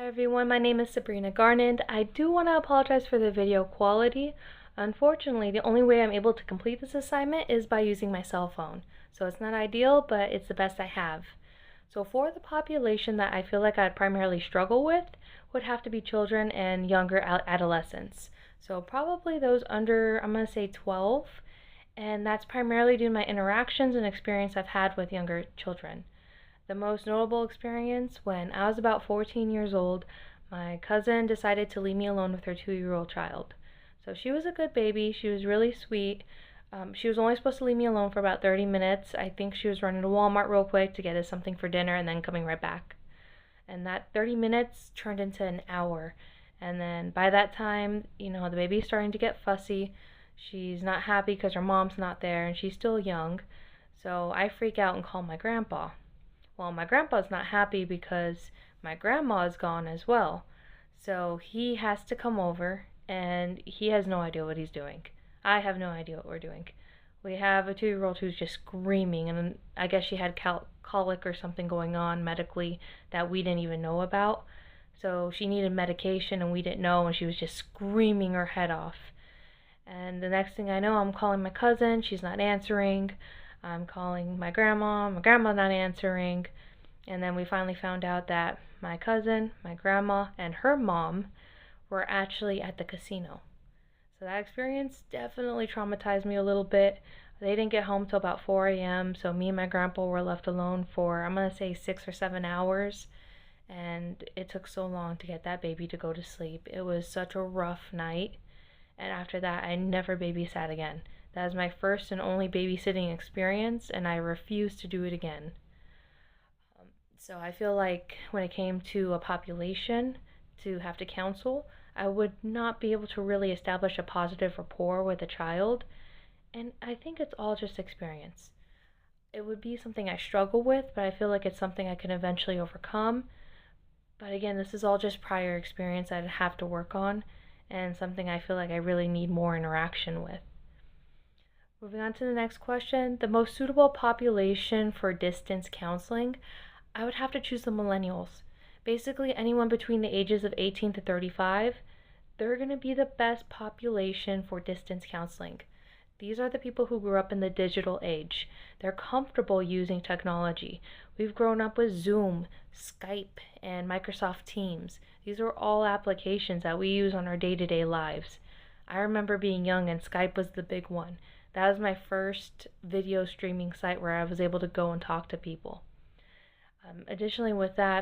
Hi everyone, my name is Sabrina Garnand. I do want to apologize for the video quality. Unfortunately, the only way I'm able to complete this assignment is by using my cell phone. So it's not ideal, but it's the best I have. So for the population that I feel like I'd primarily struggle with would have to be children and younger adolescents. So probably those under, I'm going to say 12, and that's primarily due to my interactions and experience I've had with younger children. The most notable experience, when I was about 14 years old, my cousin decided to leave me alone with her 2-year-old child. So she was a good baby, she was really sweet. She was only supposed to leave me alone for about 30 minutes. I think she was running to Walmart real quick to get us something for dinner and then coming right back. And that 30 minutes turned into an hour. And then by that time, the baby's starting to get fussy. She's not happy because her mom's not there and she's still young. So I freak out and call my grandpa. Well, my grandpa's not happy because my grandma is gone as well. So he has to come over and he has no idea what he's doing. I have no idea what we're doing. We have a 2-year-old who's just screaming, and I guess she had colic or something going on medically that we didn't even know about. So she needed medication and we didn't know, and she was just screaming her head off. And the next thing I know, I'm calling my cousin, she's not answering. I'm calling my grandma's not answering. And then we finally found out that my cousin, my grandma, and her mom were actually at the casino. So that experience definitely traumatized me a little bit. They didn't get home till about 4 a.m., so me and my grandpa were left alone for, I'm going to say, 6 or 7 hours. And it took so long to get that baby to go to sleep. It was such a rough night. And after that, I never babysat again. That was my first and only babysitting experience, and I refuse to do it again. So I feel like when it came to a population to have to counsel, I would not be able to really establish a positive rapport with a child, and I think it's all just experience. It would be something I struggle with, but I feel like it's something I can eventually overcome. But again, this is all just prior experience I'd have to work on, and something I feel like I really need more interaction with. Moving on to the next question, the most suitable population for distance counseling, I would have to choose the millennials. Basically, anyone between the ages of 18 to 35, they're going to be the best population for distance counseling. These are the people who grew up in the digital age. They're comfortable using technology. We've grown up with Zoom, Skype, and Microsoft Teams. These are all applications that we use on our day-to-day lives. I remember being young and Skype was the big one. That was my first video streaming site where I was able to go and talk to people. Additionally with that,